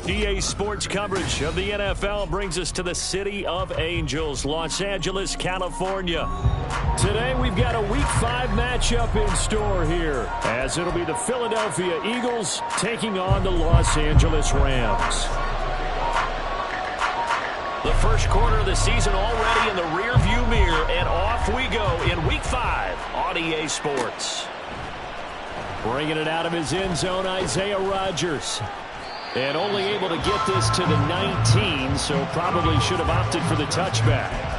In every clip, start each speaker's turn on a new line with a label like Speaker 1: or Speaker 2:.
Speaker 1: EA Sports coverage of the NFL brings us to the City of Angels, Los Angeles, California. Today we've got a Week 5 matchup in store here, as it'll be the Philadelphia Eagles taking on the Los Angeles Rams. The first quarter of the season already in the rearview mirror, and off we go in Week 5 on EA Sports. Bringing it out of his end zone, Isaiah Rodgers. And only able to get this to the 19, so probably should have opted for the touchback.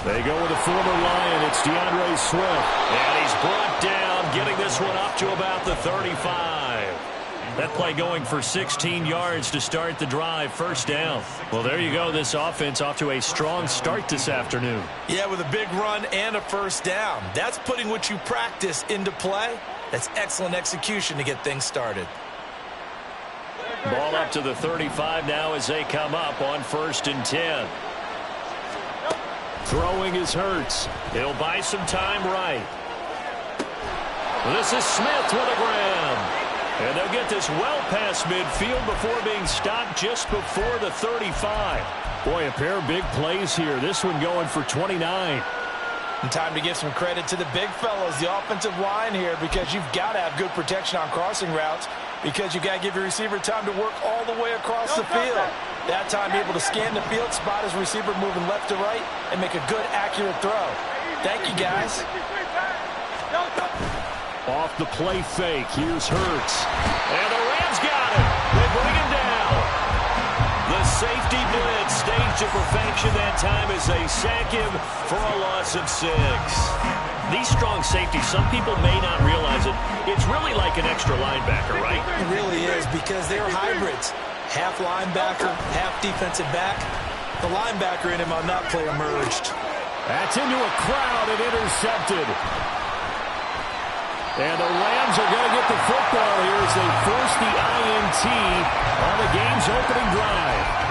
Speaker 1: They go with a former Lion. It's DeAndre Swift. And he's brought down, getting this one up to about the 35. That play going for 16 yards to start the drive. First down. Well, there you go. This offense off to a strong start this afternoon.
Speaker 2: Yeah, with a big run and a first down. That's putting what you practice into play. That's excellent execution to get things started.
Speaker 1: Ball up to the 35 now as they come up on 1st and 10. Throwing is Hurts. He'll buy some time right. This is Smith with a grab. And they'll get this well past midfield before being stopped just before the 35. Boy, a pair of big plays here. This one going for 29.
Speaker 2: And time to give some credit to the big fellas, the offensive line here, because you've got to have good protection on crossing routes, because you've got to give your receiver time to work all the way across the field. That time able to scan the field, spot his receiver moving left to right, and make a good, accurate throw. Thank you, guys.
Speaker 1: Off the play fake, here's Hurts. And the Rams got him. They bring him down. The safety blitz staged to perfection that time as they sack him for a loss of 6. These strong safeties, some people may not realize it. It's really like an extra linebacker, right?
Speaker 2: It really is, because they're hybrids. Half linebacker, half defensive back. The linebacker in him on that play emerged.
Speaker 1: That's into a crowd and intercepted. And the Rams are going to get the football here as they force the INT on the game's opening drive.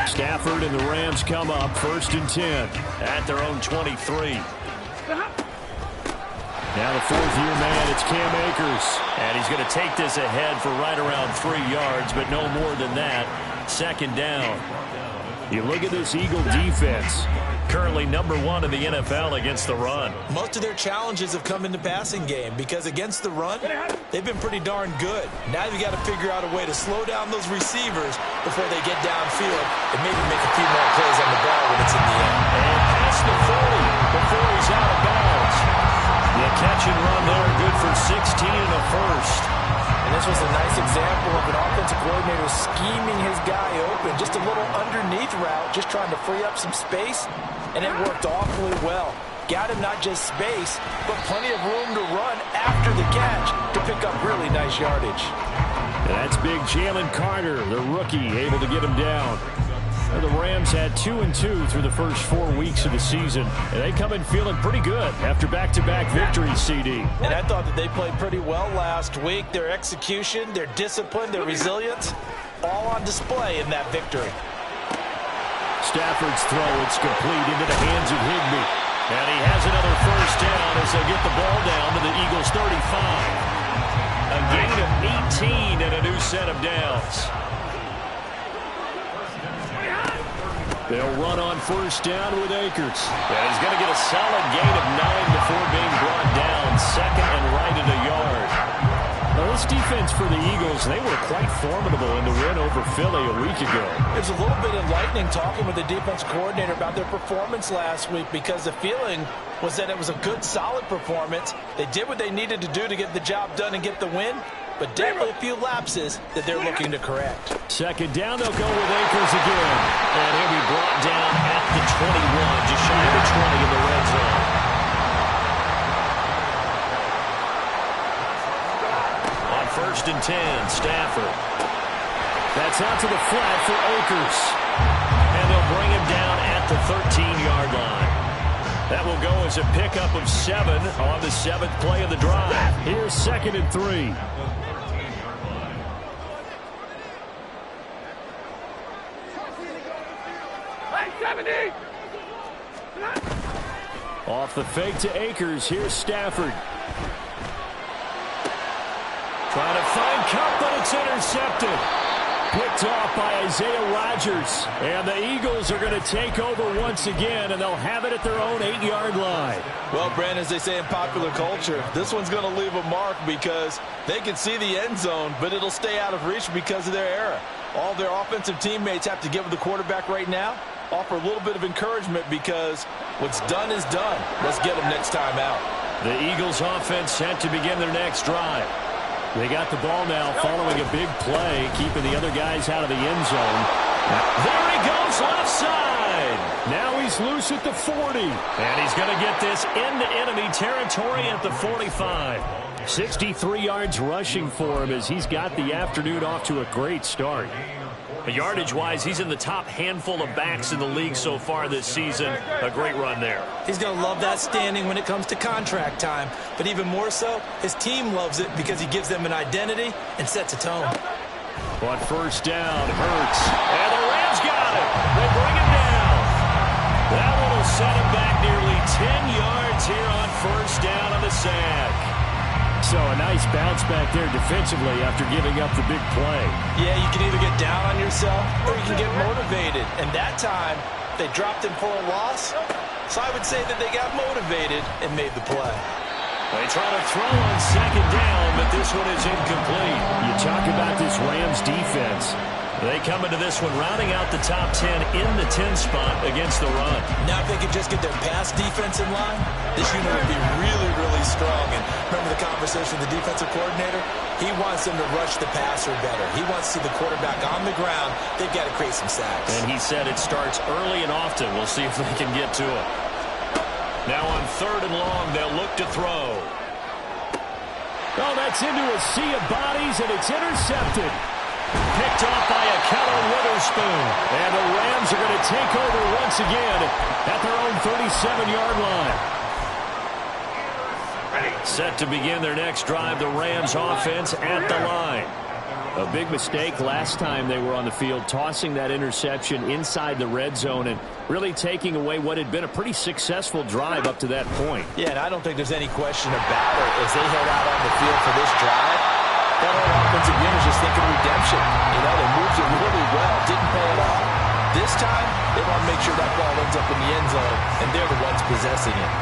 Speaker 1: Stafford and the Rams come up 1st and 10 at their own 23. Now the 4th-year man, it's Cam Akers. And he's going to take this ahead for right around 3 yards, but no more than that. 2nd down. You look at this Eagle defense. Currently number 1 in the NFL against the run.
Speaker 2: Most of their challenges have come in the passing game, because against the run, they've been pretty darn good. Now you've got to figure out a way to slow down those receivers before they get downfield and maybe make a few more plays on the ball when it's in the end.
Speaker 1: And past the 40 before he's out of bounds. The catch and run there, good for 16 and a first.
Speaker 2: And this was a nice example of an offensive coordinator scheming his guy open. Just a little underneath route, just trying to free up some space, and it worked awfully well. Got him not just space, but plenty of room to run after the catch to pick up really nice yardage.
Speaker 1: And that's big Jalen Carter, the rookie, able to get him down. The Rams had 2-2 through the first 4 weeks of the season, and they come in feeling pretty good after back-to-back victories, CD.
Speaker 2: And I thought that they played pretty well last week. Their execution, their discipline, their resilience, all on display in that victory.
Speaker 1: Stafford's throw, it's complete into the hands of Higbee. And he has another first down as they get the ball down to the Eagles' 35. A gain of 18 and a new set of downs. They'll run on 1st down with Akers. And he's going to get a solid gain of 9 before being brought down. 2nd and right at a yard. Now, this defense for the Eagles, they were quite formidable in the win over Philly a week ago.
Speaker 2: It was a little bit enlightening talking with the defense coordinator about their performance last week, because the feeling was that it was a good, solid performance. They did what they needed to do to get the job done and get the win, but definitely a few lapses that they're looking to correct.
Speaker 1: 2nd down, they'll go with Akers again. And he'll be brought down at the 21, just shy of the 20 in the red zone. Stafford. That's out to the flat for Akers. And they'll bring him down at the 13-yard line. That will go as a pickup of 7 on the 7th play of the drive.
Speaker 3: Here's 2nd and 3. Off the fake to Akers. Here's Stafford.
Speaker 1: Trying to find Kupp, but it's intercepted.
Speaker 3: Picked off by Isaiah Rodgers. And the Eagles are going to take over once again, and they'll have it at their own 8-yard line.
Speaker 2: Well, Brandon, as they say in popular culture, this one's going to leave a mark because they can see the end zone, but it'll stay out of reach because of their error. All their offensive teammates have to give the quarterback right now, offer a little bit of encouragement because what's done is done. Let's get them next time out.
Speaker 1: The Eagles offense set to begin their next drive.
Speaker 3: They got the ball now following a big play, keeping the other guys out of the end zone.
Speaker 1: There he goes, left side.
Speaker 3: Now he's loose at the 40.
Speaker 1: And he's going to get this into enemy territory at the 45.
Speaker 3: 63 yards rushing for him as he's got the afternoon off to a great start.
Speaker 1: Yardage-wise, he's in the top handful of backs in the league so far this season. A great run there.
Speaker 2: He's going to love that standing when it comes to contract time. But even more so, his team loves it because he gives them an identity and sets a tone.
Speaker 3: On first down, Hurts.
Speaker 1: And the Rams got it. They bring him down. That one will set him back nearly 10 yards here on first down on the sack.
Speaker 3: So a nice bounce back there defensively after giving up the big play.
Speaker 2: Yeah, you can either get down on yourself or you can get motivated. And that time, they dropped him for a loss. So I would say that they got motivated and made the play.
Speaker 1: They try to throw on second down, but this one is incomplete.
Speaker 3: You talk about this Rams defense.
Speaker 1: They come into this one rounding out the top 10 in the 10 spot against the run.
Speaker 2: Now if they could just get their pass defense in line, this unit would be really, really strong. And remember the conversation with the defensive coordinator? He wants them to rush the passer better. He wants to see the quarterback on the ground. They've got to create some sacks.
Speaker 1: And he said it starts early and often. We'll see if they can get to it. Now on 3rd and long, they'll look to throw.
Speaker 3: Oh, that's into a sea of bodies, and it's intercepted.
Speaker 1: Picked off by Ahkello Witherspoon.
Speaker 3: And the Rams are going to take over once again at their own 37-yard line.
Speaker 1: Set to begin their next drive, the Rams offense at the line.
Speaker 3: A big mistake last time they were on the field, tossing that interception inside the red zone and really taking away what had been a pretty successful drive up to that point.
Speaker 2: Yeah, and I don't think there's any question about it. As they head out on the field for this drive, that whole offensive unit is just thinking redemption. You know, they moved it really well, didn't pay it off. This time, they want to make sure that ball ends up in the end zone, and they're the ones possessing it.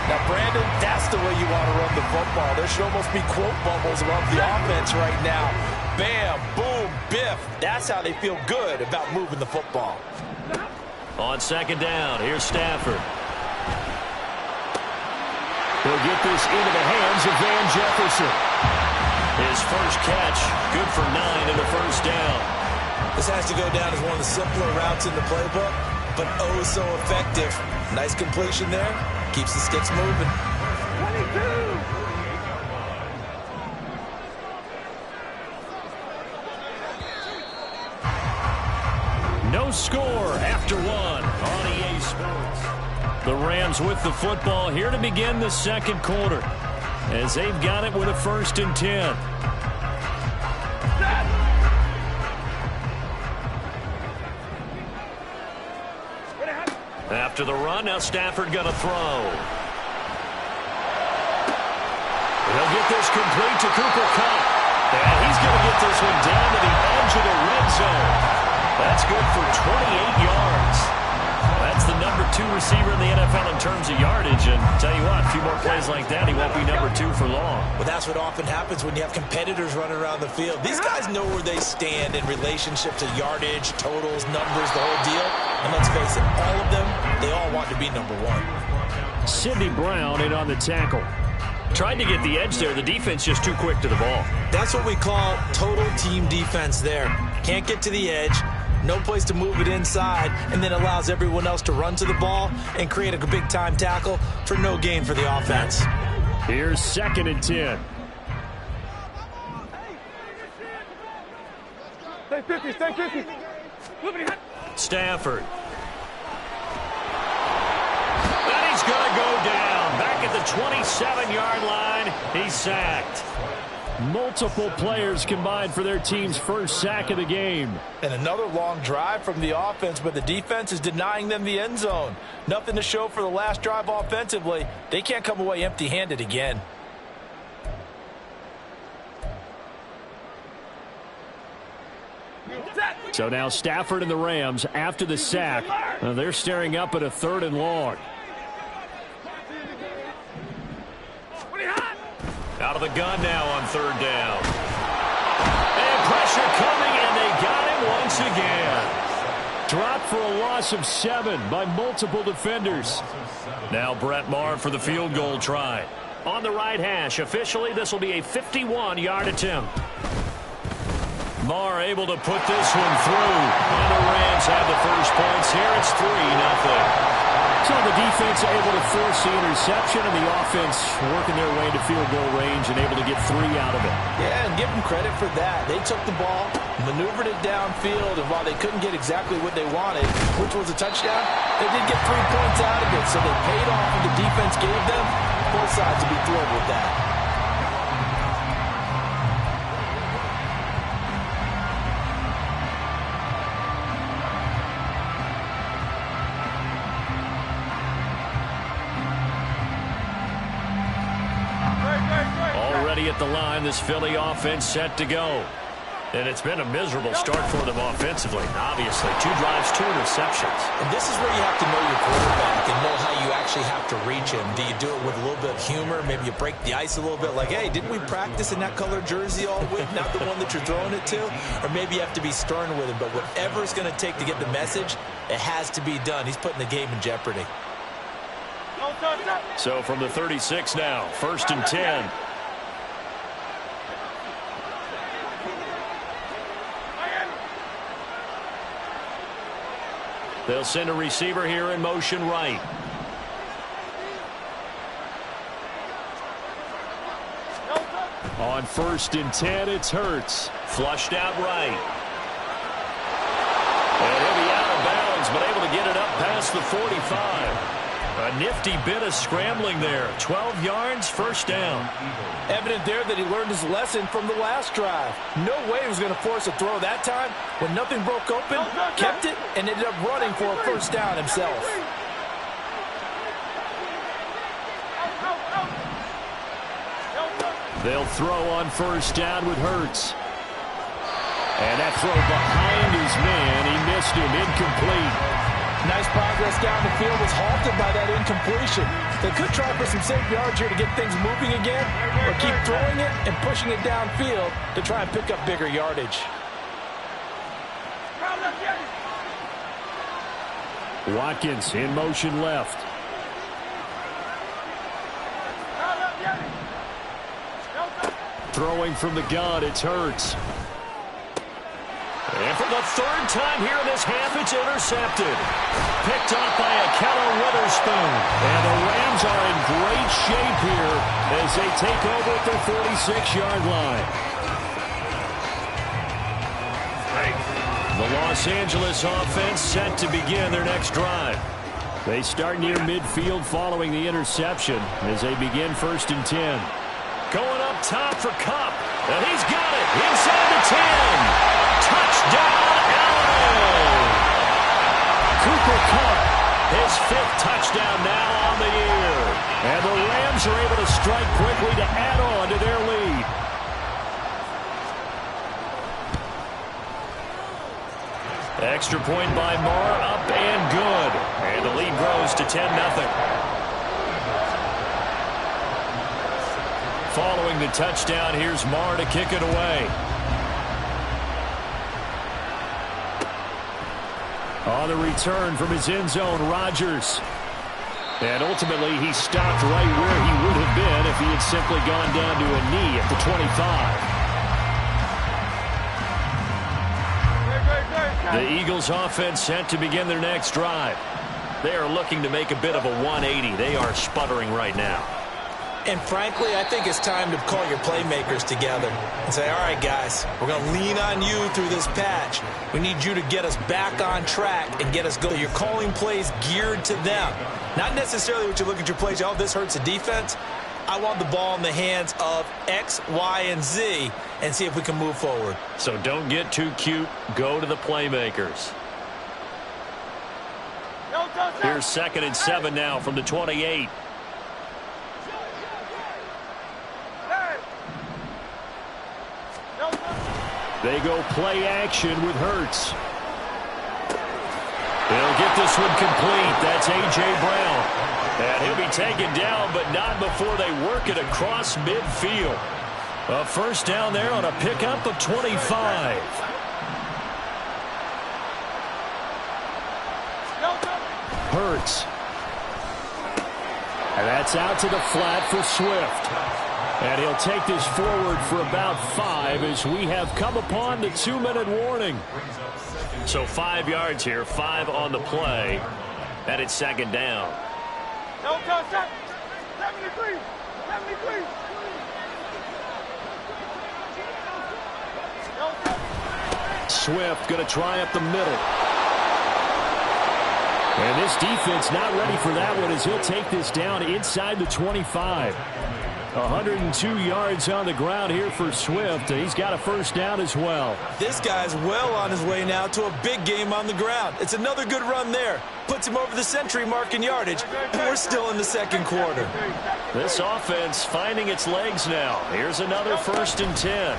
Speaker 2: Now, Brandon, that's the way you want to run the football. There should almost be quote bubbles above the offense right now. Bam, boom, biff. That's how they feel good about moving the football.
Speaker 1: On second down, here's Stafford.
Speaker 3: He'll get this into the hands of Van Jefferson.
Speaker 1: His first catch, good for 9 in the first down.
Speaker 2: This has to go down as one of the simpler routes in the playbook, but oh so effective. Nice completion there. Keeps the sticks moving. 22.
Speaker 1: No score after 1 on EA Sports. The Rams with the football here to begin the second quarter, as they've got it with a 1st and 10. After the run, now Stafford going to throw. He'll get this complete to Cooper Kupp. And he's going to get this one down to the edge of the red zone. That's good for 28 yards. That's the number 2 receiver in the NFL in terms of yardage. And tell you what, a few more plays like that, he won't be number 2 for long.
Speaker 2: Well, that's what often happens when you have competitors running around the field. These guys know where they stand in relationship to yardage, totals, numbers, the whole deal. And let's face it, all of them, they all want to be number 1.
Speaker 3: Sidney Brown in on the tackle.
Speaker 1: Tried to get the edge there. The defense just too quick to the ball.
Speaker 2: That's what we call total team defense there. Can't get to the edge. No place to move it inside, and then allows everyone else to run to the ball and create a big-time tackle for no gain for the offense.
Speaker 3: Here's 2nd and 10.
Speaker 4: Stay 50, stay 50.
Speaker 1: Stafford. And he's going to go down. Back at the 27-yard line, he's sacked.
Speaker 3: Multiple players combined for their team's first sack of the game.
Speaker 2: And another long drive from the offense, but the defense is denying them the end zone. Nothing to show for the last drive offensively. They can't come away empty-handed again.
Speaker 3: So now Stafford and the Rams, after the sack, they're staring up at a 3rd and long.
Speaker 1: Out of the gun now on 3rd down. And pressure coming, and they got him once again.
Speaker 3: Dropped for a loss of 7 by multiple defenders.
Speaker 1: Now Brett Maher for the field goal try. On the right hash, officially this will be a 51-yard attempt. Maher able to put this one through. And the Rams have the first points here. It's 3-0.
Speaker 3: So the defense able to force the interception, and the offense working their way to field goal range and able to get 3 out of it.
Speaker 2: Yeah, and give them credit for that. They took the ball, maneuvered it downfield, and while they couldn't get exactly what they wanted, which was a touchdown, they did get 3 points out of it. So they paid off what the defense gave them. Both sides to be thrilled with that.
Speaker 1: At the line, this Philly offense set to go. And it's been a miserable start for them offensively. Obviously, 2 drives, 2 interceptions.
Speaker 5: And this is where you have to know your quarterback and know how you actually have to reach him. Do you do it with a little bit of humor? Maybe you break the ice a little bit like, hey, didn't we practice in that color jersey all week? Not the one that you're throwing it to? Or maybe you have to be stern with him. But whatever it's going to take to get the message, it has to be done. He's putting the game in jeopardy.
Speaker 1: So from the 36 now, 1st and 10. They'll send a receiver here in motion right.
Speaker 3: On 1st and 10, it's Hurts.
Speaker 1: Flushed out right. And he'll be out of bounds, but able to get it up past the 45. A nifty bit of scrambling there. 12 yards, 1st down.
Speaker 2: Evident there that he learned his lesson from the last drive. No way he was going to force a throw that time. When nothing broke open, kept it, and ended up running for a 1st down himself.
Speaker 3: They'll throw on 1st down with Hurts. And that throw behind his man. He missed him. Incomplete.
Speaker 2: Nice progress down the field, was halted by that incompletion. They could try for some safe yards here to get things moving again, or keep throwing it and pushing it downfield to try and pick up bigger yardage.
Speaker 3: Watkins in motion left. Throwing from the gun, it's Hurts.
Speaker 1: And for the 3rd time here in this half, it's intercepted. Picked off by Ahkello Witherspoon. And the Rams are in great shape here as they take over at their 46-yard line. The Los Angeles offense set to begin their next drive.
Speaker 3: They start near midfield following the interception as they begin 1st and 10.
Speaker 1: Going up top for Kupp. And he's got it inside the 10. Touchdown, LA!
Speaker 3: Cooper Kupp,
Speaker 1: his 5th touchdown now on the year.
Speaker 3: And the Rams are able to strike quickly to add on to their lead.
Speaker 1: Extra point by Maher, up and good. And the lead grows to 10-0. Following the touchdown, here's Maher to kick it away.
Speaker 3: On the return from his end zone, Rodgers. And ultimately, he stopped right where he would have been if he had simply gone down to a knee at the 25.
Speaker 1: The Eagles offense set to begin their next drive. They are looking to make a bit of a 180. They are sputtering right now.
Speaker 5: And frankly, I think it's time to call your playmakers together and say, all right, guys, we're going to lean on you through this patch. We need you to get us back on track and get us going. You're calling plays geared to them. Not necessarily what you look at your plays, oh, this hurts the defense. I want the ball in the hands of X, Y, and Z and see if we can move forward.
Speaker 3: So don't get too cute. Go to the playmakers. Here's 2nd and 7 now from the 28. They go play action with Hurts. They'll get this one complete. That's A.J. Brown. And he'll be taken down, but not before they work it across midfield. A first down there on a pickup of 25. Hurts. And that's out to the flat for Swift. And he'll take this forward for about 5 as we have come upon the 2-minute warning. So 5 yards here, 5 on the play. And it's 2nd down.
Speaker 4: No contact. 73. 73.
Speaker 3: Swift going to try up the middle. And this defense not ready for that one as he'll take this down inside the 25. 102 yards on the ground here for Swift. He's got a first down as well.
Speaker 5: This guy's well on his way now to a big game on the ground. It's another good run there. Puts him over the century mark in yardage, and we're still in the 2nd quarter.
Speaker 3: This offense finding its legs now. Here's another 1st and 10.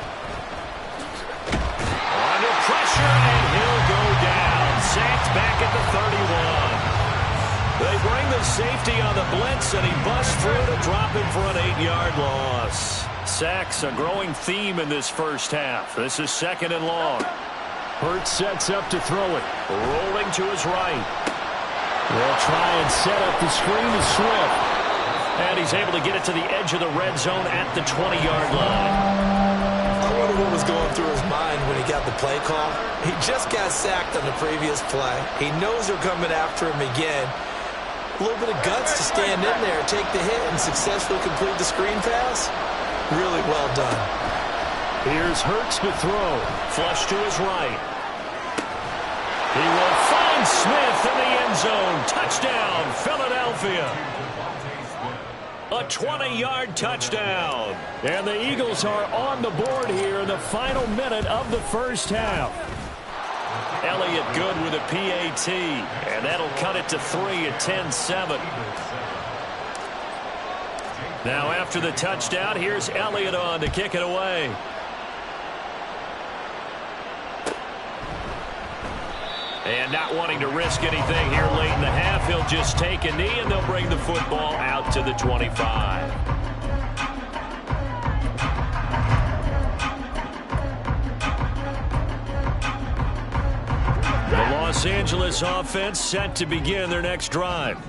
Speaker 3: Under pressure, and he'll go down. Sacked back at the 31. They bring the safety on the blitz, and he busts through to drop him for an 8-yard loss. Sacks a growing theme in this first half. This is 2nd and long. Hurts sets up to throw it. Rolling to his right. They'll try and set up the screen to Swift. And he's able to get it to the edge of the red zone at the 20-yard line.
Speaker 5: I wonder what was going through his mind when he got the play call. He just got sacked on the previous play. He knows they're coming after him again. A little bit of guts to stand in there, take the hit, and successfully complete the screen pass. Really well done.
Speaker 3: Here's Hurts to throw. Flush to his right. He will find Smith in the end zone. Touchdown, Philadelphia. A 20-yard touchdown. And the Eagles are on the board here in the final minute of the first half. Elliott good with a PAT, and that'll cut it to 3 at 10-7. Now after the touchdown, here's Elliott on to kick it away. And not wanting to risk anything here late in the half, he'll just take a knee, and they'll bring the football out to the 25. Los Angeles offense set to begin their next drive.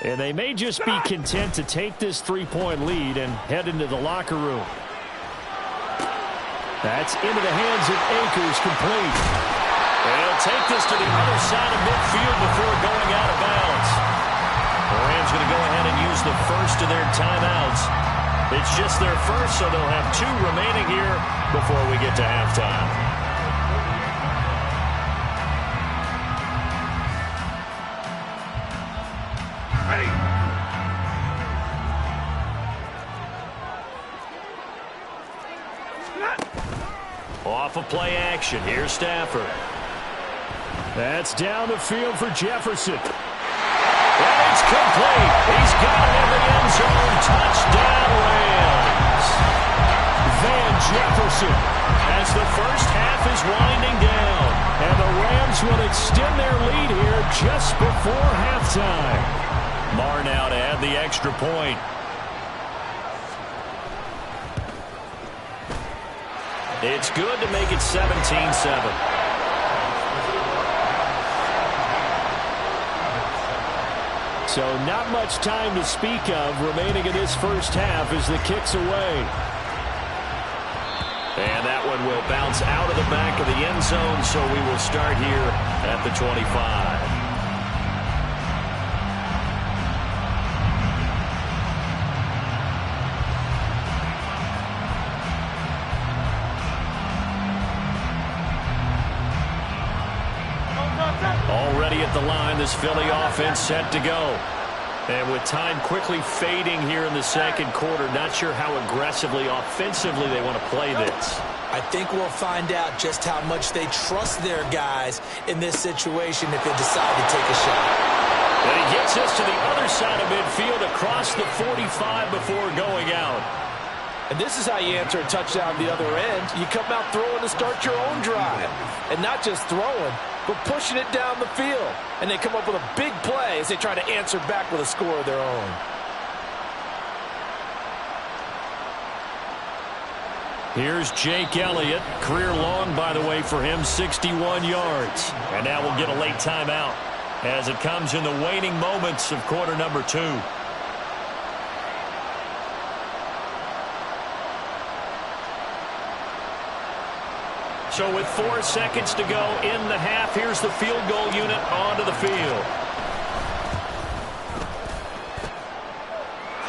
Speaker 3: And they may just be content to take this 3-point lead and head into the locker room. That's into the hands of Akers, complete. And he'll take this to the other side of midfield before going out of bounds. The Rams going to go ahead and use the first of their timeouts. It's just their first, so they'll have 2 remaining here before we get to halftime. Off of play action. Here's Stafford. That's down the field for Jefferson. And it's complete. He's got it in the end zone. Touchdown, Rams. Van Jefferson as the first half is winding down. And the Rams will extend their lead here just before halftime. Marr now to add the extra point. It's good to make it 17-7. So not much time to speak of remaining in this first half as the kick's away. And that one will bounce out of the back of the end zone, so we will start here at the 25.
Speaker 1: find this Philly offense set to go. And with time quickly fading here in the second quarter, not sure how aggressively, offensively they want to play this.
Speaker 5: I think we'll find out just how much they trust their guys in this situation if they decide to take a shot.
Speaker 1: And he gets us to the other side of midfield across the 45 before going out.
Speaker 2: And this is how you answer a touchdown the other end. You come out throwing to start your own drive. And not just throwing, but pushing it down the field. And they come up with a big play as they try to answer back with a score of their own.
Speaker 1: Here's Jake Elliott. Career long, by the way, for him, 61 yards. And now we'll get a late timeout as it comes in the waning moments of quarter number 2. So with 4 seconds to go in the half, here's the field goal unit onto the field.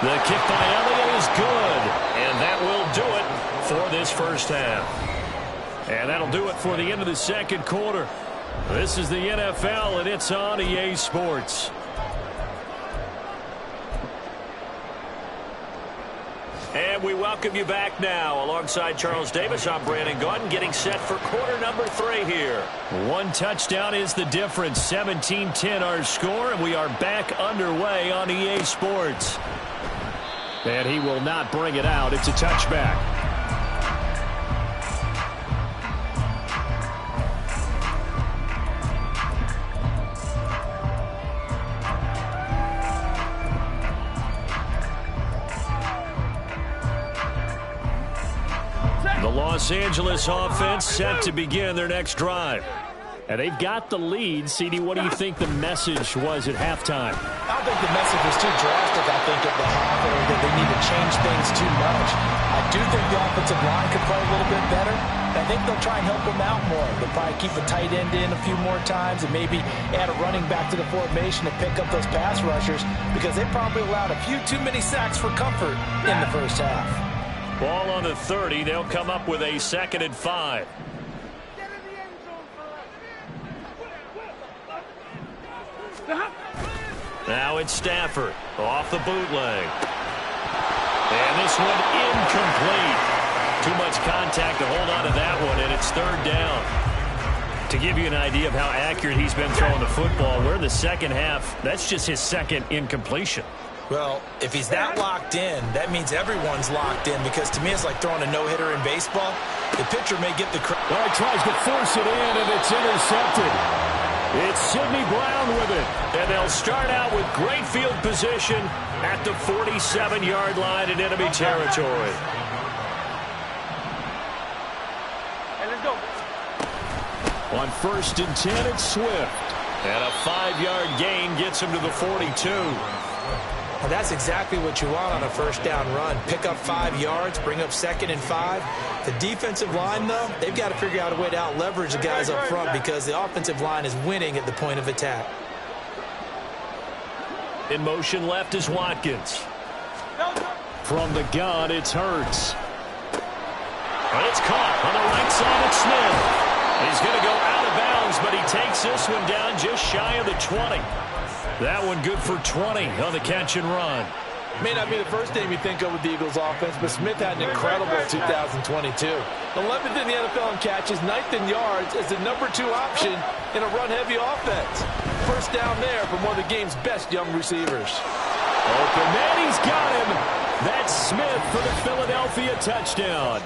Speaker 1: The kick by Elliott is good, and that will do it for this first half. And that'll do it for the end of the second quarter. This is the NFL, and it's on EA Sports. And we welcome you back now. Alongside Charles Davis, I'm Brandon Gaudin, getting set for quarter number 3 here. 1 touchdown is the difference. 17-10 our score, and we are back underway on EA Sports. And he will not bring it out. It's a touchback. The Los Angeles offense set to begin their next drive. And they've got the lead. CD, what do you think the message was at halftime?
Speaker 2: I don't think the message was too drastic, I think, at the half, or that they need to change things too much. I do think the offensive line could play a little bit better. I think they'll try and help them out more. They'll probably keep a tight end in a few more times and maybe add a running back to the formation to pick up those pass rushers because they probably allowed a few too many sacks for comfort in the first half.
Speaker 1: Ball on the 30. They'll come up with a 2nd and 5. Now it's Stafford off the bootleg. And this one incomplete. Too much contact to hold on to that one, and it's 3rd down. To give you an idea of how accurate he's been throwing the football, we're in the second half. That's just his 2nd incompletion.
Speaker 5: Well, if he's that locked in, that means everyone's locked in because to me it's like throwing a no-hitter in baseball. The pitcher may get the credit.
Speaker 1: Well, he tries to force it in, and it's intercepted. It's Sidney Brown with it, and they'll start out with great field position at the 47-yard line in enemy territory.
Speaker 4: Hey, let's go.
Speaker 1: On 1st and 10, it's Swift. And a 5-yard gain gets him to the 42.
Speaker 5: Well, that's exactly what you want on a 1st down run. Pick up 5 yards, bring up 2nd and 5. The defensive line, though, they've got to figure out a way to out-leverage the guys up front because the offensive line is winning at the point of attack.
Speaker 1: In motion left is Watkins. From the gun, it's Hurts. But it's caught on the right side of Smith. He's going to go out of bounds, but he takes this one down just shy of the 20. That one good for 20 on the catch and run.
Speaker 2: May not be the first name you think of with the Eagles offense, but Smith had an incredible 2022. 11th in the NFL in catches, 9th in yards as the number 2 option in a run-heavy offense. 1st down there from one of the game's best young receivers.
Speaker 1: Open man, he's got him. That's Smith for the Philadelphia touchdown.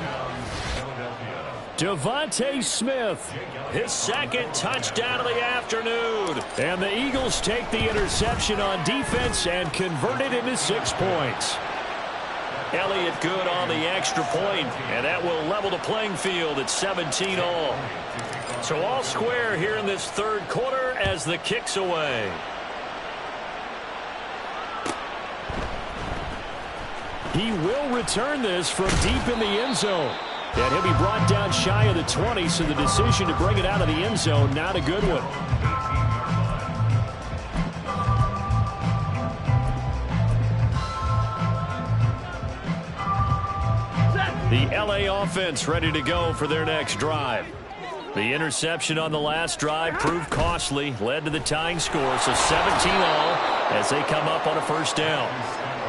Speaker 1: Devontae Smith, his 2nd touchdown of the afternoon. And the Eagles take the interception on defense and convert it into 6 points. Elliott good on the extra point, and that will level the playing field at 17 all. So all square here in this 3rd quarter as the kick's away. He will return this from deep in the end zone. And he'll be brought down shy of the 20, so the decision to bring it out of the end zone, not a good one. The LA offense ready to go for their next drive. The interception on the last drive proved costly, led to the tying score, so 17-all as they come up on a first down.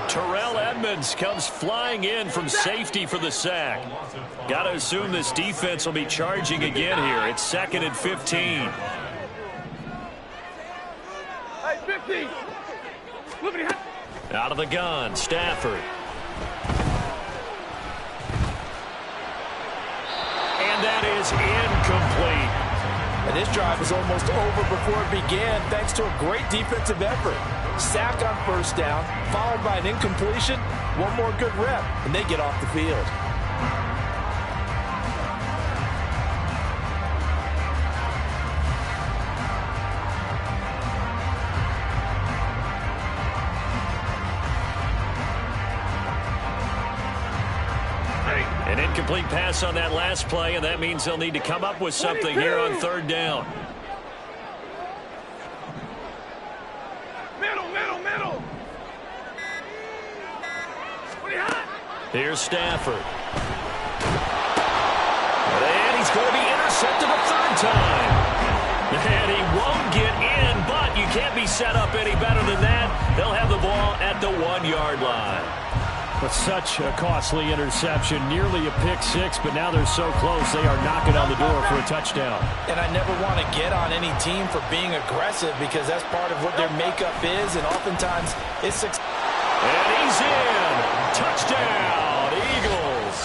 Speaker 1: Terrell Edmunds comes flying in from safety for the sack. Got to assume this defense will be charging again here. It's 2nd and 15.
Speaker 4: Hey, 15.
Speaker 1: Out of the gun, Stafford. And that is incomplete.
Speaker 2: And this drive was almost over before it began thanks to a great defensive effort. Sack on first down, followed by an incompletion, one more good rep, and they get off the field.
Speaker 1: An incomplete pass on that last play, and that means they'll need to come up with something here on third down.
Speaker 4: Middle.
Speaker 1: Here's Stafford. And he's going to be intercepted a third time. And he won't get in, but you can't be set up any better than that. They'll have the ball at the 1-yard line. But such a costly interception, nearly a pick six, but now they're so close they are knocking on the door for a touchdown.
Speaker 2: And I never want to get on any team for being aggressive because that's part of what their makeup is, and oftentimes it's
Speaker 1: and he's in. Touchdown, Eagles.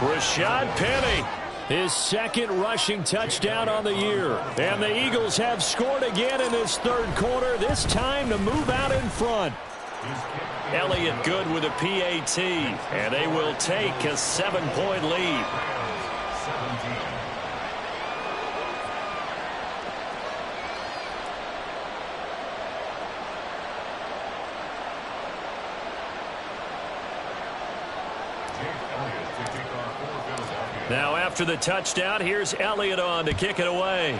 Speaker 1: Rashad Penny, his second rushing touchdown on the year. And the Eagles have scored again in this third quarter, this time to move out in front. Elliott good with a PAT, and they will take a 7-point lead. Now after the touchdown, here's Elliott on to kick it away.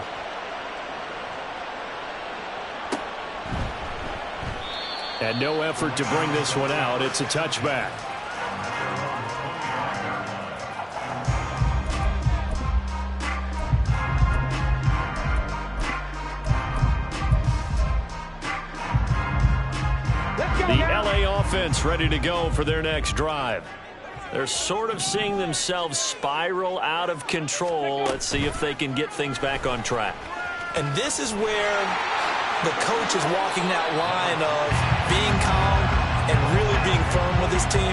Speaker 1: And no effort to bring this one out. It's a touchback. The LA offense ready to go for their next drive. They're sort of seeing themselves spiral out of control. Let's see if they can get things back on track.
Speaker 5: And this is where the coach is walking that line of being calm and really being firm with his team.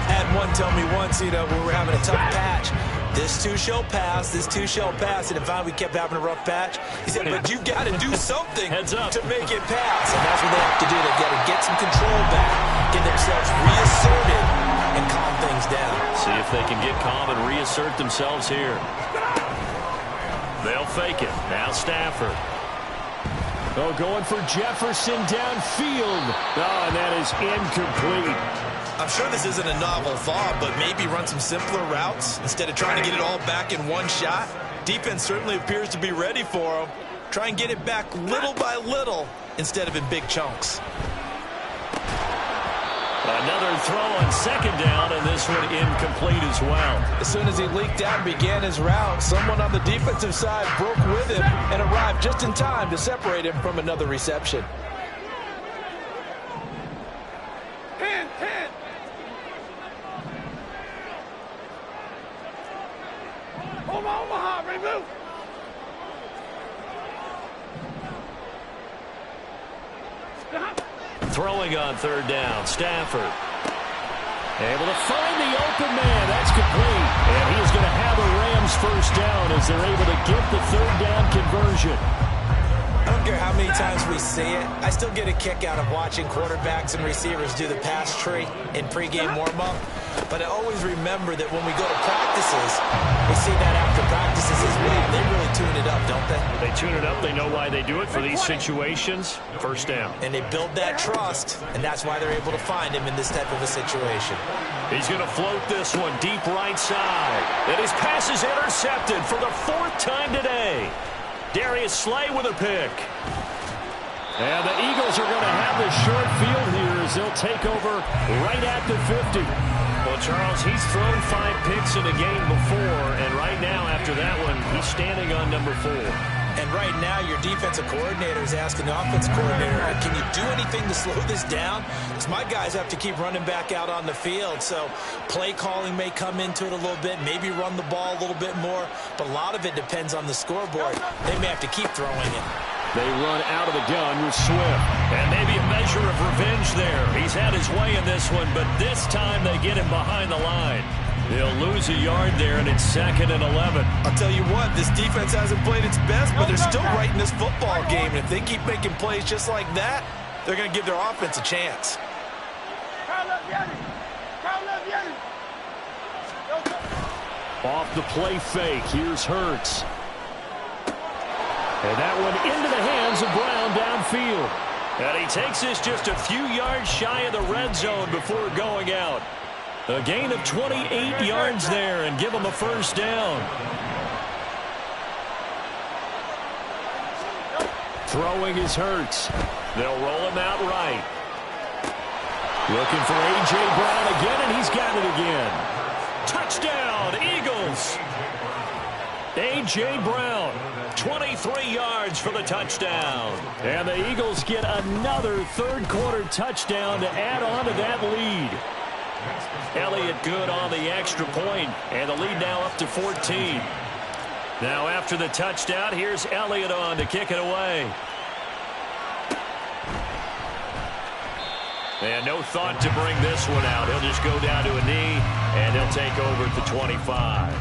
Speaker 5: I had one tell me once, when we were having a tough patch, this too shall pass, this too shall pass. And if we kept having a rough patch, he said, but you've got to do something to make it pass. And that's what they have to do. They've got to get some control back, get themselves reasserted, and calm things down.
Speaker 1: See if they can get calm and reassert themselves here. They'll fake it. Now Stafford. Oh, going for Jefferson downfield. Oh, and that is incomplete.
Speaker 5: I'm sure this isn't a novel thought, but maybe run some simpler routes instead of trying to get it all back in one shot. Defense certainly appears to be ready for him. Try and get it back little by little instead of in big chunks.
Speaker 1: Another throw on second down, and this one incomplete as well.
Speaker 2: As soon as he leaked out and began his route, someone on the defensive side broke with him and arrived just in time to separate him from another reception.
Speaker 4: 10. Omaha, Red Blue.
Speaker 1: Throwing on third down, Stafford. Able to find the open man. That's complete. And he is going to have a Rams first down as they're able to get the third down conversion.
Speaker 5: I don't care how many times we see it. I still get a kick out of watching quarterbacks and receivers do the pass tree in pregame warm-up. But I always remember that when we go to practices, we see that after practices as well. They really tune it up, don't they?
Speaker 1: They tune it up. They know why they do it for these situations. First down.
Speaker 5: And they build that trust, and that's why they're able to find him in this type of a situation.
Speaker 1: He's going to float this one deep right side. And his pass is intercepted for the fourth time today. Darius Slay with a pick. And the Eagles are going to have the short field here as they'll take over right at the 50. Well, Charles, he's thrown 5 picks in a game before, and right now, after that one, he's standing on number 4.
Speaker 5: And right now, your defensive coordinator is asking the offensive coordinator, can you do anything to slow this down? Because my guys have to keep running back out on the field. So play calling may come into it a little bit, maybe run the ball a little bit more. But a lot of it depends on the scoreboard. They may have to keep throwing it.
Speaker 1: They run out of the gun with Swift. And maybe a measure of revenge there. He's had his way in this one, but this time they get him behind the line. They'll lose a yard there, and it's 2nd and 11.
Speaker 2: I'll tell you what, this defense hasn't played its best, but they're still right in this football game. And if they keep making plays just like that, they're going to give their offense a chance.
Speaker 1: Off the play fake, here's Hurts. And that one into the hands of Brown downfield. And he takes this just a few yards shy of the red zone before going out. A gain of 28 yards there and give him a first down. Throwing is Hurts. They'll roll him out right. Looking for A.J. Brown again, and he's got it again. Touchdown, Eagles. A.J. Brown, 23 yards for the touchdown. And the Eagles get another third-quarter touchdown to add on to that lead. Elliott good on the extra point, and the lead now up to 14. Now after the touchdown, here's Elliott on to kick it away. And no thought to bring this one out. He'll just go down to a knee, and he'll take over at the 25.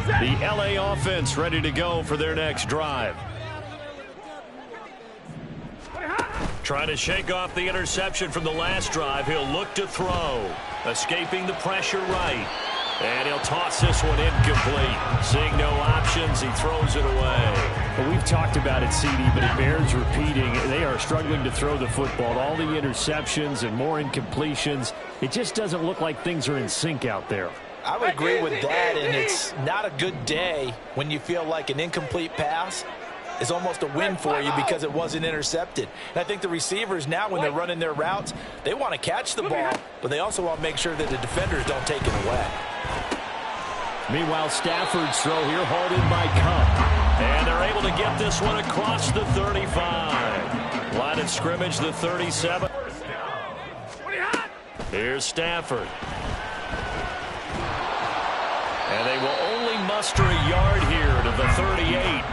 Speaker 1: The L.A. offense ready to go for their next drive. Trying to shake off the interception from the last drive. He'll look to throw. Escaping the pressure right. And he'll toss this one incomplete. Seeing no options, he throws it away.
Speaker 3: Well, we've talked about it, CD, but it bears repeating. They are struggling to throw the football. All the interceptions and more incompletions. It just doesn't look like things are in sync out there.
Speaker 2: I would agree with that, and it's not a good day when you feel like an incomplete pass is almost a win for you because it wasn't intercepted. And I think the receivers now, when they're running their routes, they want to catch the ball, but they also want to make sure that the defenders don't take it away.
Speaker 1: Meanwhile, Stafford's throw here hauled in by Kupp. And they're able to get this one across the 35. Line of scrimmage, the 37. Here's Stafford. And they will only muster a yard here to the 38.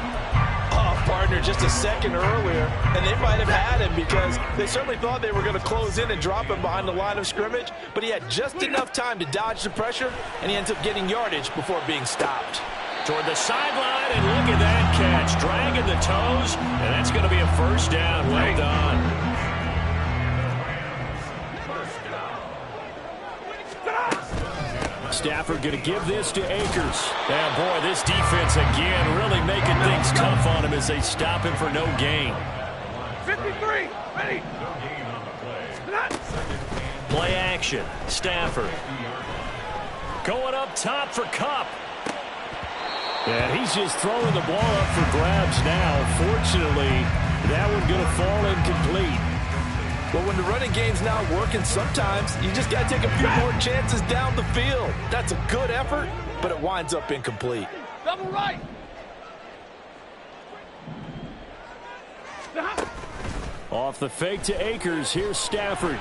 Speaker 2: Partner just a second earlier, and they might have had him because they certainly thought they were going to close in and drop him behind the line of scrimmage, but he had just enough time to dodge the pressure, and he ends up getting yardage before being stopped.
Speaker 1: Toward the sideline, and look at that catch. Dragging the toes, and that's going to be a first down. Well done. Stafford going to give this to Akers. And boy, this defense again really making things tough on him as they stop him for no gain.
Speaker 4: 53, ready.
Speaker 1: Play action, Stafford. Going up top for Kupp.
Speaker 3: And he's just throwing the ball up for grabs now. Fortunately, that one going to fall incomplete.
Speaker 2: Well, when the running game's not working, sometimes you just got to take a few more chances down the field. That's a good effort, but it winds up incomplete.
Speaker 4: Double right.
Speaker 1: Off the fake to Akers. Here's Stafford.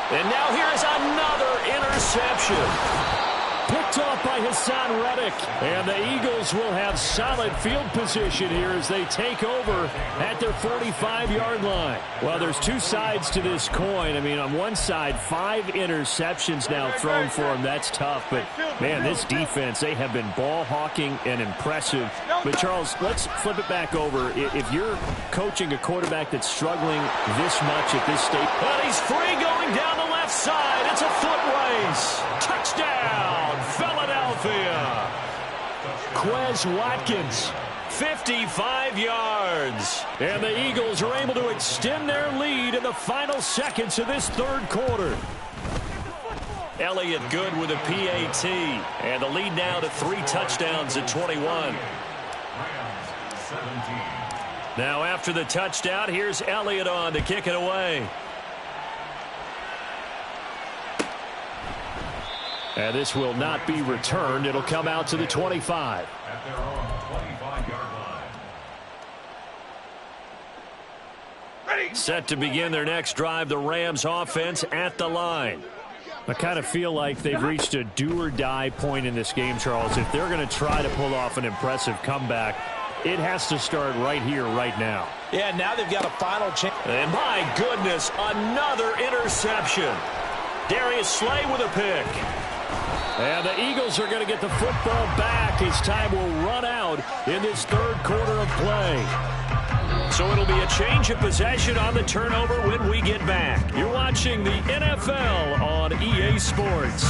Speaker 1: And now here's another interception. Picked off by Hassan Reddick. And the Eagles will have solid field position here as they take over at their 45-yard line. Well, there's two sides to this coin. I mean, on one side, 5 interceptions now thrown for them. That's tough. But, man, this defense, they have been ball hawking and impressive. But, Charles, let's flip it back over. If you're coaching a quarterback that's struggling this much at this stage. But he's free going down the left side. It's a foot race. Touchdown. Philadelphia. Quez Watkins, 55 yards. And the Eagles are able to extend their lead in the final seconds of this third quarter. Elliott good with a PAT. And the lead now to 3 touchdowns at 21. Now after the touchdown, here's Elliott on to kick it away. And this will not be returned. It'll come out to the 25.
Speaker 3: At their own 25-yard line.
Speaker 1: Set to begin their next drive, the Rams offense at the line.
Speaker 6: I kind of feel like they've reached a do-or-die point in this game, Charles. If they're going to try to pull off an impressive comeback, it has to start right here, right now.
Speaker 2: Yeah, now they've got a final chance.
Speaker 1: And my goodness, another interception. Darius Slay with a pick.
Speaker 6: And the Eagles are going to get the football back as time will run out in this third quarter of play.
Speaker 1: So it'll be a change of possession on the turnover when we get back. You're watching the NFL on EA Sports.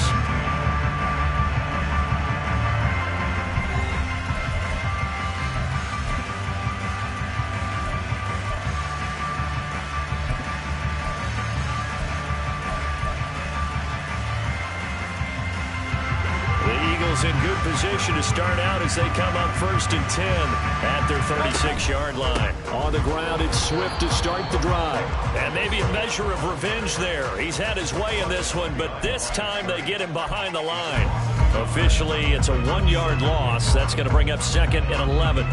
Speaker 1: In good position to start out as they come up 1st and 10 at their 36-yard line. On the ground, it's Swift to start the drive. And maybe a measure of revenge there. He's had his way in this one, but this time they get him behind the line. Officially, it's a 1-yard loss. That's going to bring up 2nd and 11.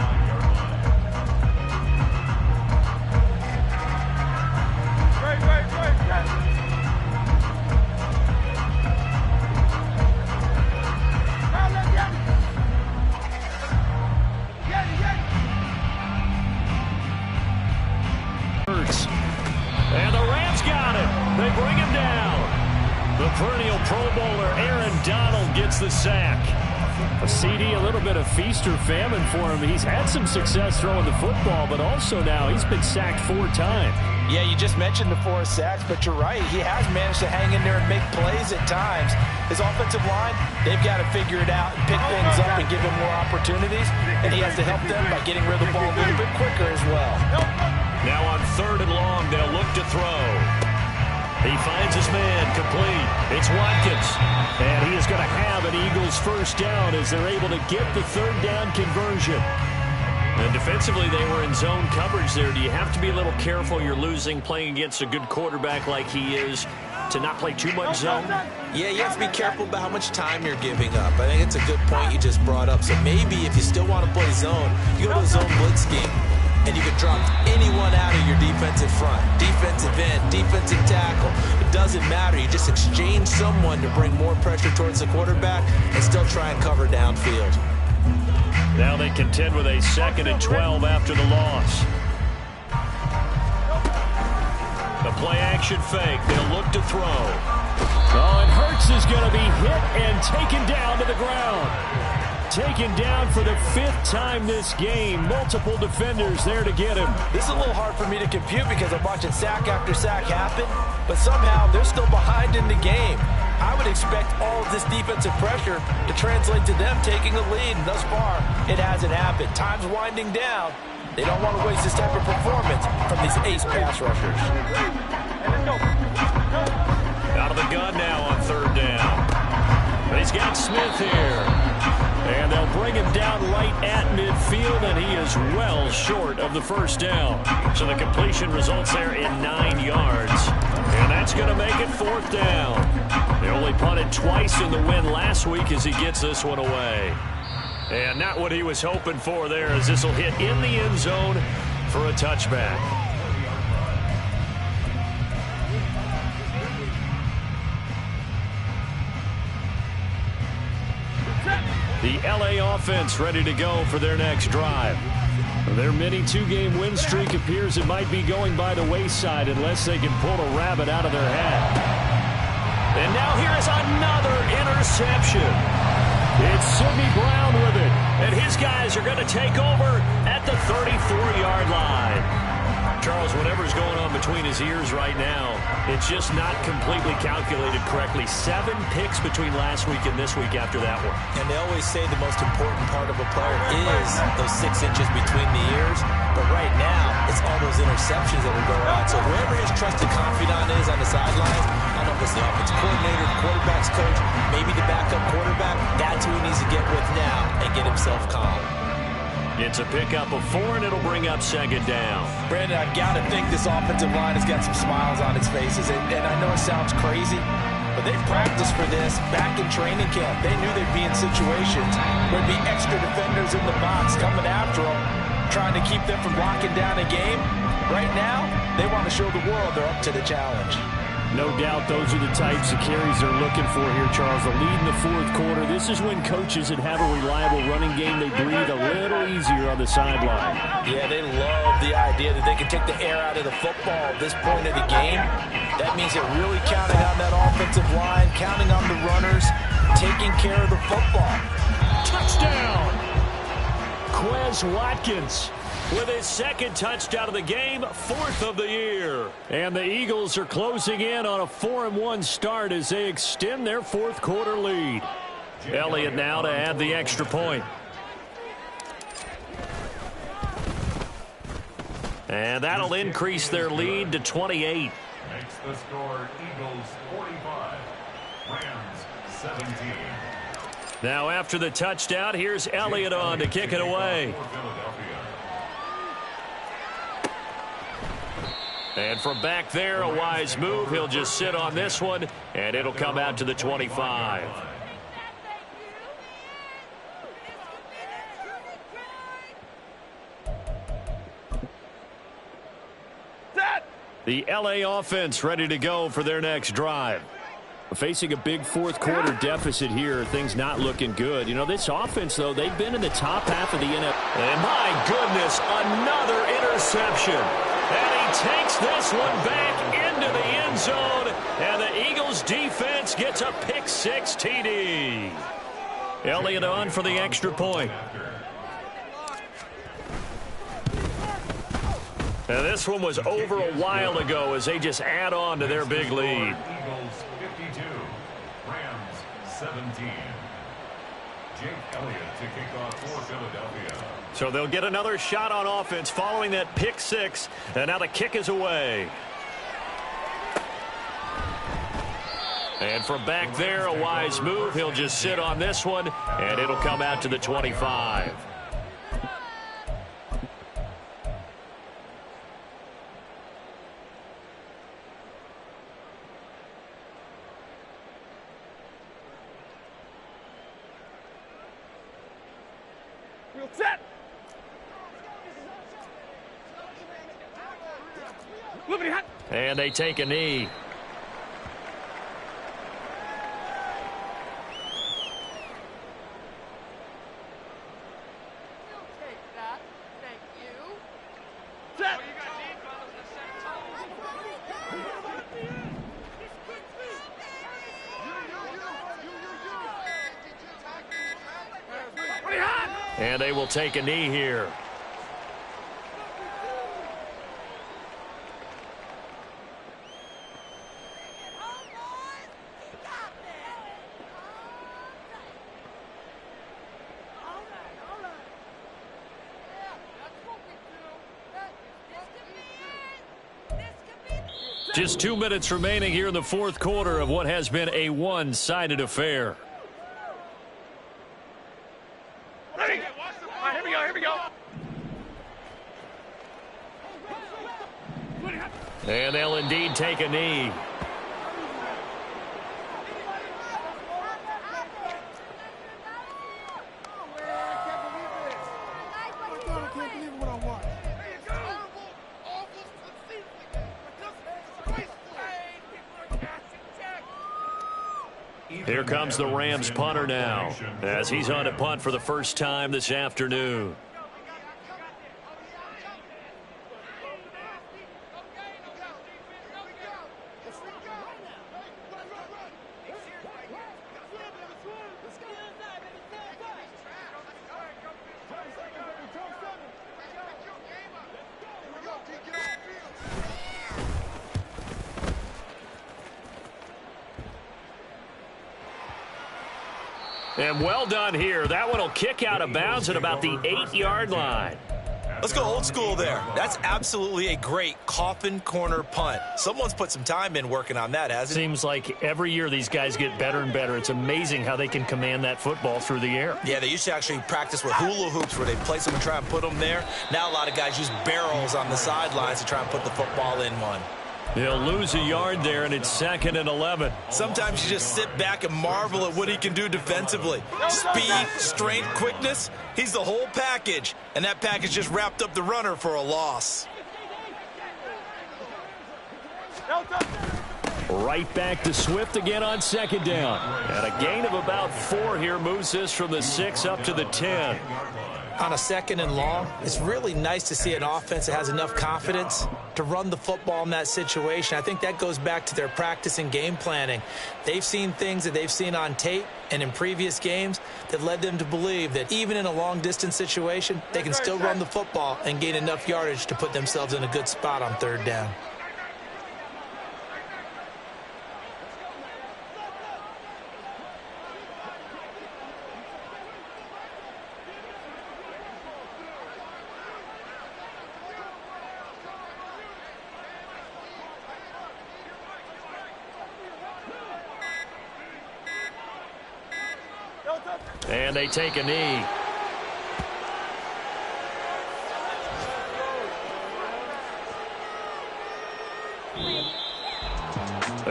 Speaker 1: And the Rams got it. They bring him down. The perennial Pro Bowler Aaron Donald gets the sack.
Speaker 6: A CD, a little bit of feast or famine for him. He's had some success throwing the football, but also now he's been sacked 4 times.
Speaker 2: Yeah, you just mentioned the 4 sacks, but you're right. He has managed to hang in there and make plays at times. His offensive line, they've got to figure it out and pick things up and give him more opportunities, and he has to help them by getting rid of the ball a little bit quicker as well.
Speaker 1: Now on 3rd and long, they'll look to throw. He finds his man, complete. It's Watkins.
Speaker 6: And he is going to have an Eagles first down as they're able to get the 3rd down conversion.
Speaker 1: And defensively, they were in zone coverage there. Do you have to be a little careful? You're losing playing against a good quarterback like he is to not play too much zone?
Speaker 5: Yeah, you have to be careful about how much time you're giving up. I think it's a good point you just brought up. So maybe if you still want to play zone, you go to a zone blitz scheme. And you can drop anyone out of your defensive front. Defensive end, defensive tackle. It doesn't matter. You just exchange someone to bring more pressure towards the quarterback and still try and cover downfield.
Speaker 1: Now they contend with a 2nd and 12 after the loss. The play-action fake. They'll look to throw.
Speaker 6: Oh, and Hurts is going to be hit and taken down to the ground. Taken down for the 5th time this game. Multiple defenders there to get him.
Speaker 2: This is a little hard for me to compute because I'm watching sack after sack happen, but somehow they're still behind in the game. I would expect all of this defensive pressure to translate to them taking the lead, and thus far, it hasn't happened. Time's winding down. They don't want to waste this type of performance from these ace pass rushers.
Speaker 1: Out of the gun now on 3rd down. He's got Smith here. And they'll bring him down right at midfield, and he is well short of the first down. So the completion results there in 9 yards. And that's going to make it 4th down. They only punted twice in the win last week as he gets this one away. And not what he was hoping for there, as this will hit in the end zone for a touchback. The LA offense ready to go for their next drive. Their mini 2-game win streak appears it might be going by the wayside unless they can pull a rabbit out of their hat. And now here is another interception. It's Sidney Brown with it. And his guys are going to take over at the 34-yard line. Charles, whatever's going on between his ears right now, it's just not completely calculated correctly. 7 picks between last week and this week after that one.
Speaker 5: And they always say the most important part of a player is those 6 inches between the ears. But right now, it's all those interceptions that are going on. So whoever his trusted confidant is on the sidelines, I don't know if it's the offensive coordinator, the quarterback's coach, maybe the backup quarterback, that's who he needs to get with now and get himself calm.
Speaker 1: It's a pickup of 4, and it'll bring up second down.
Speaker 2: Brandon, I've got to think this offensive line has got some smiles on its faces. And I know it sounds crazy, but they practiced for this back in training camp. They knew they'd be in situations where there'd be extra defenders in the box coming after them, trying to keep them from locking down a game. Right now, they want to show the world they're up to the challenge.
Speaker 6: No doubt those are the types of carries they're looking for here, Charles. The lead in the fourth quarter. This is when coaches that have a reliable running game, they breathe a little easier on the sideline.
Speaker 2: Yeah, they love the idea that they can take the air out of the football at this point of the game. That means they're really counting on that offensive line, counting on the runners, taking care of the football.
Speaker 6: Touchdown! Quez Watkins
Speaker 1: with his second touchdown of the game, 4th of the year.
Speaker 6: And the Eagles are closing in on a 4-1 start as they extend their fourth quarter lead.
Speaker 1: Elliott now to add the extra point. And that'll increase their lead to 28.
Speaker 7: Makes the score Eagles 45, Rams 17.
Speaker 1: Now after the touchdown, here's Elliott on to kick it away. And from back there, a wise move. He'll just sit on this one, and it'll come out to the 25. The LA offense ready to go for their next drive.
Speaker 6: Facing a big fourth quarter deficit here, things not looking good. You know, this offense, though, they've been in the top half of the NFL.
Speaker 1: And my goodness, another interception. And he takes this one back into the end zone. And the Eagles defense gets a pick-6 TD. Elliott on for the extra point. And this one was over a while ago as they just add on to their big lead.
Speaker 7: Eagles 52, Rams 17. Jake Elliott to kick off for Philadelphia.
Speaker 1: So they'll get another shot on offense following that pick-6, and now the kick is away. And from back there, a wise move. He'll just sit on this one, and it'll come out to the 25.
Speaker 4: Set.
Speaker 1: And they take a knee. And they will take a knee here. Just 2 minutes remaining here in the fourth quarter of what has been a one-sided affair.
Speaker 4: Ready? All right, here we go.
Speaker 1: And they'll indeed take a knee. Here comes the Rams punter now, as he's on to punt for the first time this afternoon. And well done here. That one will kick out of bounds at about the 8-yard line.
Speaker 5: Let's go old school there. That's absolutely a great coffin corner punt. Someone's put some time in working on that, hasn't it?
Speaker 6: Seems like every year these guys get better and better. It's amazing how they can command that football through the air.
Speaker 5: Yeah, they used to actually practice with hula hoops where they place them and try and put them there. Now a lot of guys use barrels on the sidelines to try and put the football in one.
Speaker 6: He'll lose a yard there, and it's 2nd and 11.
Speaker 5: Sometimes you just sit back and marvel at what he can do defensively. Speed, strength, quickness, he's the whole package. And that package just wrapped up the runner for a loss.
Speaker 6: Right back to Swift again on 2nd down. And a gain of about 4 here moves this from the 6 up to the 10.
Speaker 5: On a 2nd and long, it's really nice to see an offense that has enough confidence to run the football in that situation. I think that goes back to their practice and game planning. They've seen things that they've seen on tape and in previous games that led them to believe that even in a long-distance situation, they can still run the football and gain enough yardage to put themselves in a good spot on 3rd down.
Speaker 6: And they take a knee.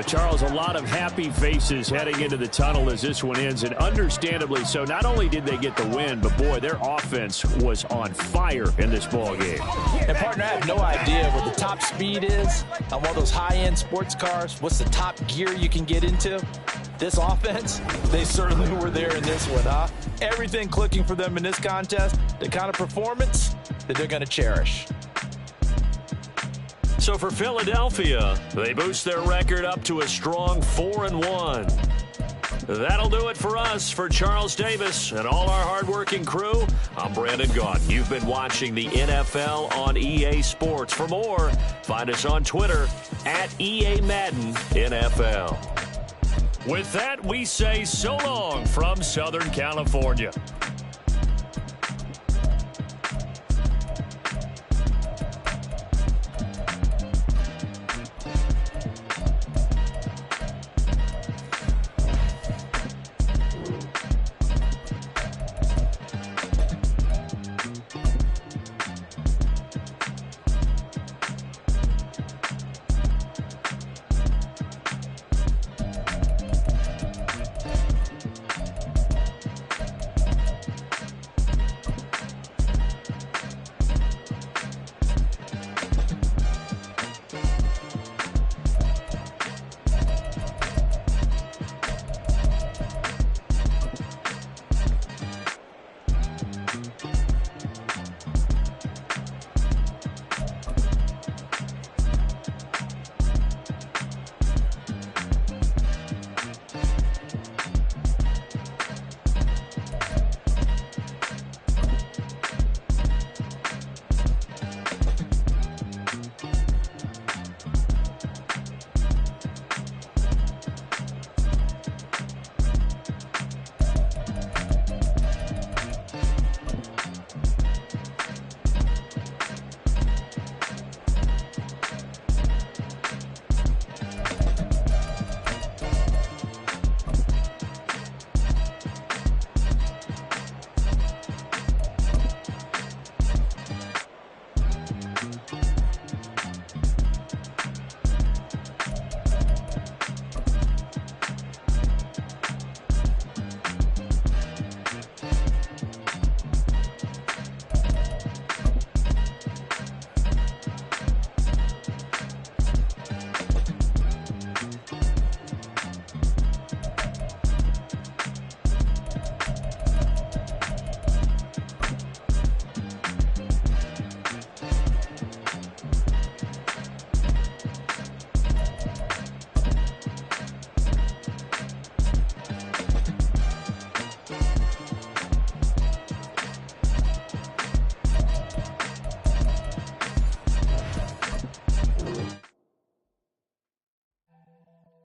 Speaker 6: Charles, a lot of happy faces heading into the tunnel as this one ends, and understandably so. Not only did they get the win, but, boy, their offense was on fire in this ball game.
Speaker 2: And, partner, I have no idea what the top speed is on one of those high-end sports cars. What's the top gear you can get into? This offense, they certainly were there in this one, huh? Everything clicking for them in this contest, the kind of performance that they're going to cherish.
Speaker 6: So for Philadelphia, they boost their record up to a strong 4-1. That'll do it for us. For Charles Davis and all our hardworking crew, I'm Brandon Gaudin. You've been watching the NFL on EA Sports. For more, find us on Twitter at EA Madden NFL. With that, we say so long from Southern California.